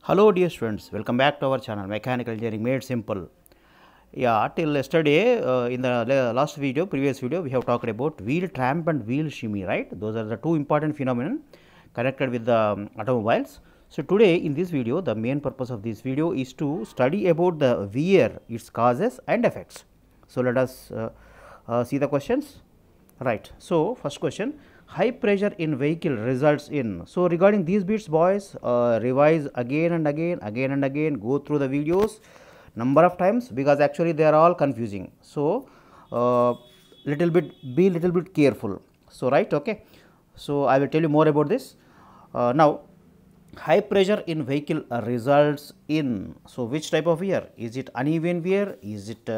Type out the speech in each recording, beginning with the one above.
Hello dear students, welcome back to our channel Mechanical Engineering Made Simple. Yeah, till yesterday in the last video, previous video, we have talked about wheel tramp and wheel shimmy, right? Those are the two important phenomena connected with the automobiles. So today in this video, the main purpose of this video is to study about the wear, its causes and effects. So let us see the questions. Right. So first question, high pressure in vehicle results in. So regarding these bits, boys, revise again and again, go through the videos number of times, because actually they are all confusing. So be little bit careful. So right, okay. So I will tell you more about this. Now high pressure in vehicle results in. So which type of wear? Is it uneven wear? Is it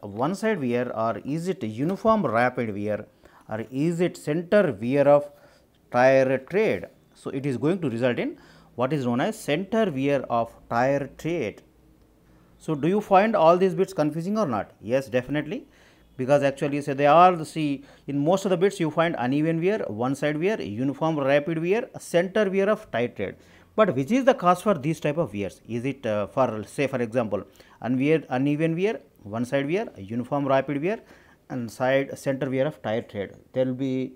one side wear, or is it uniform rapid wear, or is it center wear of tire tread? So it is going to result in what is known as center wear of tire tread. So do you find all these bits confusing or not? Yes, definitely, because actually say they all, see, in most of the bits you find uneven wear, one side wear, uniform rapid wear, center wear of tire tread. But which is the cause for these type of wears? Is it for, say for example, uneven wear, one side wear, uniform rapid wear, and center wear of tire tread? There will be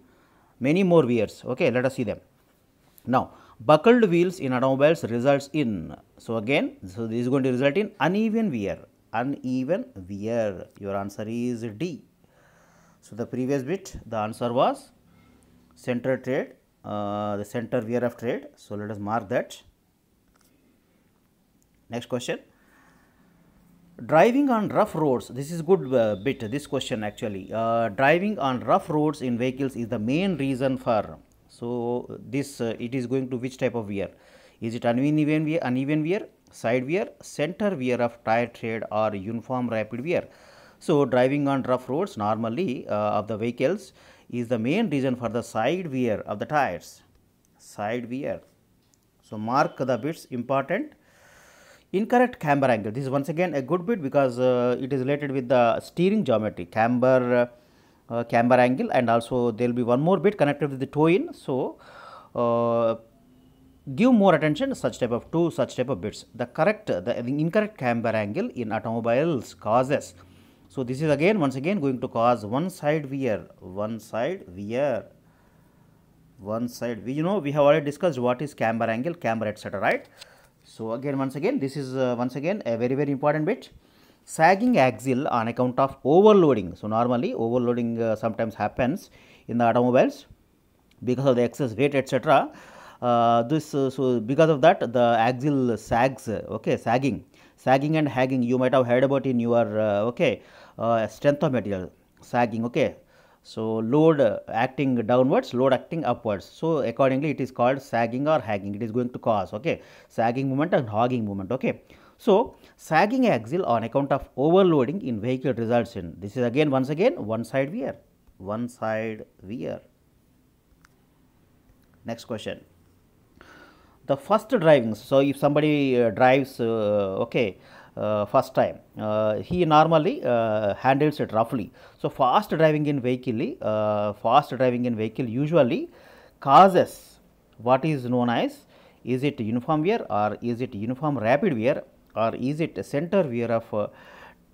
many more wears. Okay, let us see them. Now buckled wheels in automobiles results in. So again, so this is going to result in uneven wear. Uneven wear. Your answer is D. So the previous bit, the answer was center tread, the center wear of tread. So let us mark that. Next question. Driving on rough roads. This is good bit. This question actually. Driving on rough roads in vehicles is the main reason for. So this it is going to which type of wear? Is it uneven wear, side wear, center wear of tire tread, or uniform rapid wear? So driving on rough roads normally of the vehicles is the main reason for the side wear of the tires. Side wear. So mark the bits important. Incorrect camber angle. This is once again a good bit, because it is related with the steering geometry, camber angle, and also there will be one more bit connected with the toe in. So give more attention to such type of bits. The incorrect camber angle in automobiles causes. So this is again once again going to cause one side wear. You know, we have already discussed what is camber angle, camber, etc., right? So again, once again, this is once again a very important bit. Sagging axle on account of overloading. So normally overloading sometimes happens in the automobiles because of the excess weight, etc. So because of that, the axle sags. Okay, sagging and hagging. You might have heard about in your strength of material, sagging. Okay. So load acting downwards, load acting upwards. So accordingly it is called sagging or hagging. It is going to cause, okay, sagging movement and hogging movement. Okay. So sagging axle on account of overloading in vehicle results in. This is again once again one side wear. Next question. The first driving. So if somebody drives first time, he normally handles it roughly. So fast driving in vehicle usually causes what is known as, is it uniform wear, or is it uniform rapid wear, or is it center wear of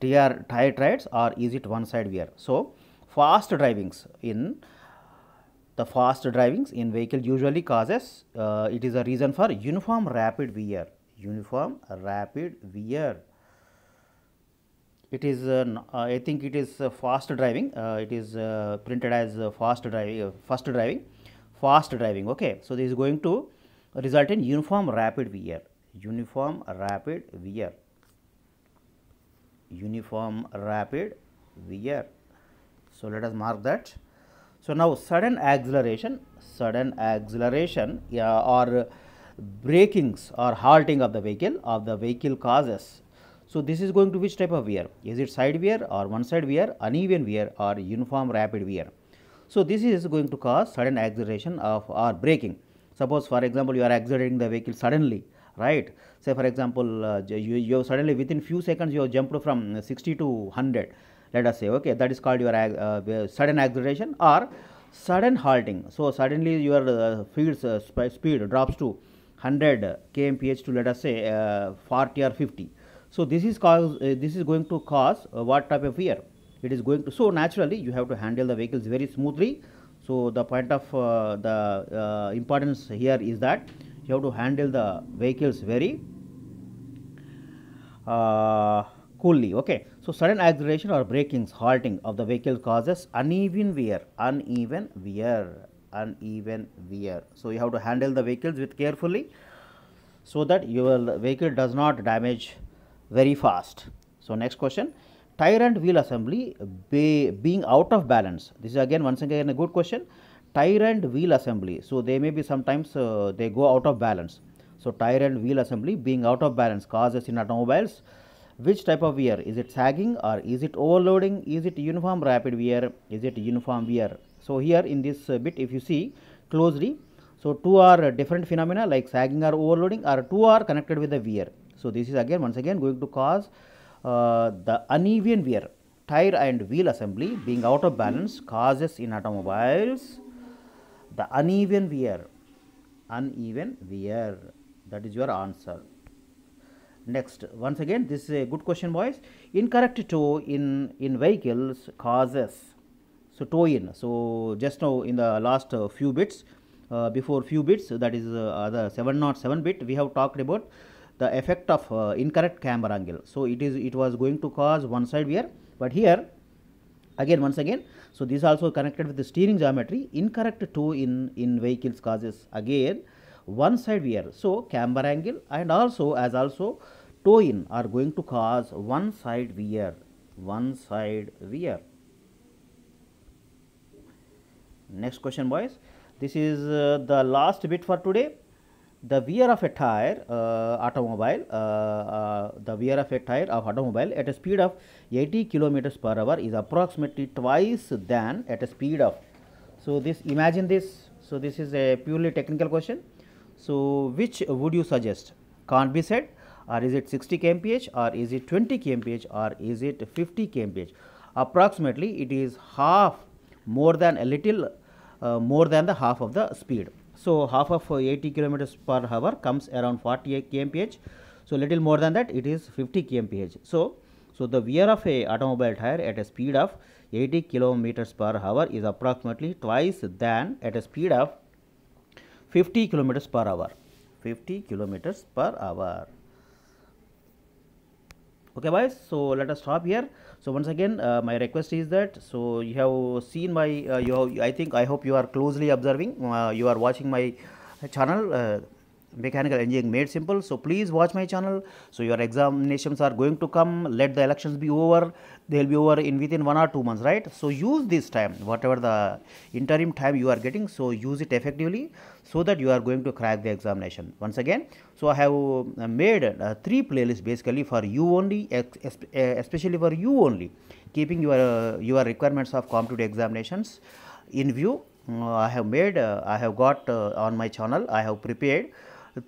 tire treads, or is it one side wear? So fast drivings in vehicle usually causes, it is a reason for uniform rapid wear. It is I think it is fast driving. It is printed as fast driving. Okay. So this is going to result in uniform rapid wear. So let us mark that. So now sudden acceleration, or brakings or halting of the vehicle causes. So this is going to which type of wear? Is it side wear, or one side wear, uneven wear, or uniform rapid wear? So this is going to cause sudden acceleration of or braking. Suppose for example you are accelerating the vehicle suddenly, right? Say for example you suddenly within few seconds you have jumped from 60 to 100. Let us say, okay, that is called your sudden acceleration or sudden halting. So suddenly your speed drops to 100 kmph to, let us say, 40 or 50. So this is going to cause what type of wear? It is going to, so naturally you have to handle the vehicles very smoothly. So the point of the importance here is that you have to handle the vehicles very coolly. Okay. So sudden acceleration or braking, halting of the vehicle causes uneven wear. So you have to handle the vehicles with carefully, so that your vehicle does not damage very fast. So next question, tire and wheel assembly being out of balance. This is again once again a good question. Tire and wheel assembly, so they may be sometimes they go out of balance. So tire and wheel assembly being out of balance causes in automobiles which type of wear? Is it sagging or is it overloading? Is it uniform rapid wear? Is it uniform wear? So here in this bit, if you see closely, so two are different phenomena like sagging or overloading, or two are connected with the wear. So this is again once again going to cause the uneven wear. Tire and wheel assembly being out of balance causes in automobiles the uneven wear. That is your answer. Next, once again, this is a good question, boys. Incorrect toe in vehicles causes. So toe in. So just now in the last few bits, before few bits, that is the 707 bit, we have talked about the effect of incorrect camber angle. So it was going to cause one side wear, but here again once again, so this also connected with the steering geometry. Incorrect toe in vehicles causes again one side wear. So camber angle and also toe in are going to cause one side wear. Next question, boys. This is the last bit for today. The wear of a tire the wear of a tire of automobile at a speed of 80 kilometers per hour is approximately twice than at a speed of. So this, imagine this. So this is a purely technical question. So which would you suggest? Can't be said, or is it 60 kmph, or is it 20 kmph, or is it 50 kmph? Approximately it is half, more than a little more than the half of the speed. So half of 80 kilometers per hour comes around 48 kmph. So little more than that, it is 50 kmph. So the wear of a automobile tire at a speed of 80 kilometers per hour is approximately twice than at a speed of 50 kilometers per hour. Okay, boys. So let us stop here. So once again, my request is that, so you have seen my I hope you are closely observing, you are watching my channel, Mechanical Engineering Made Simple. So please watch my channel. So your examinations are going to come. Let the elections be over. They will be over in within 1 or 2 months, right? So use this time, whatever the interim time you are getting, so use it effectively, so that you are going to crack the examination. Once again, so I have made 3 playlists basically for you only, especially for you only, keeping your requirements of competitive examinations in view. I have got on my channel, I have prepared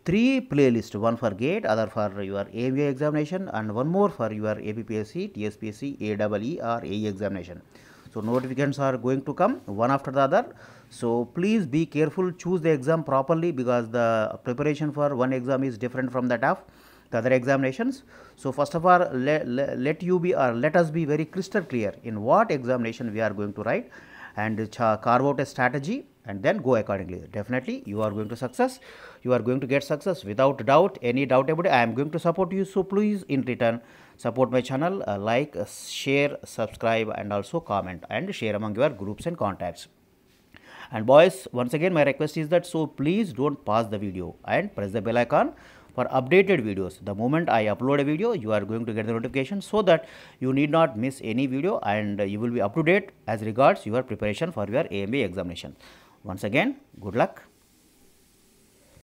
3 playlists, one for GATE, other for your AMA examination, and one more for your APPSC, TSPSC, AEE or AE examination. So notifications are going to come one after the other. So please be careful, choose the exam properly, because the preparation for one exam is different from that of the other examinations. So first of all, let us be very crystal clear in what examination we are going to write, and carve out a strategy and then go accordingly. Definitely you are going to success. You are going to get success without doubt, any doubt about it. I am going to support you. So please in return support my channel, like, share, subscribe, and also comment and share among your groups and contacts. And boys, once again my request is that, so please don't pause the video and press the bell icon for updated videos. The moment I upload a video, you are going to get the notification, so that you need not miss any video, and you will be up to date as regards your preparation for your AMA examination. Once again, good luck.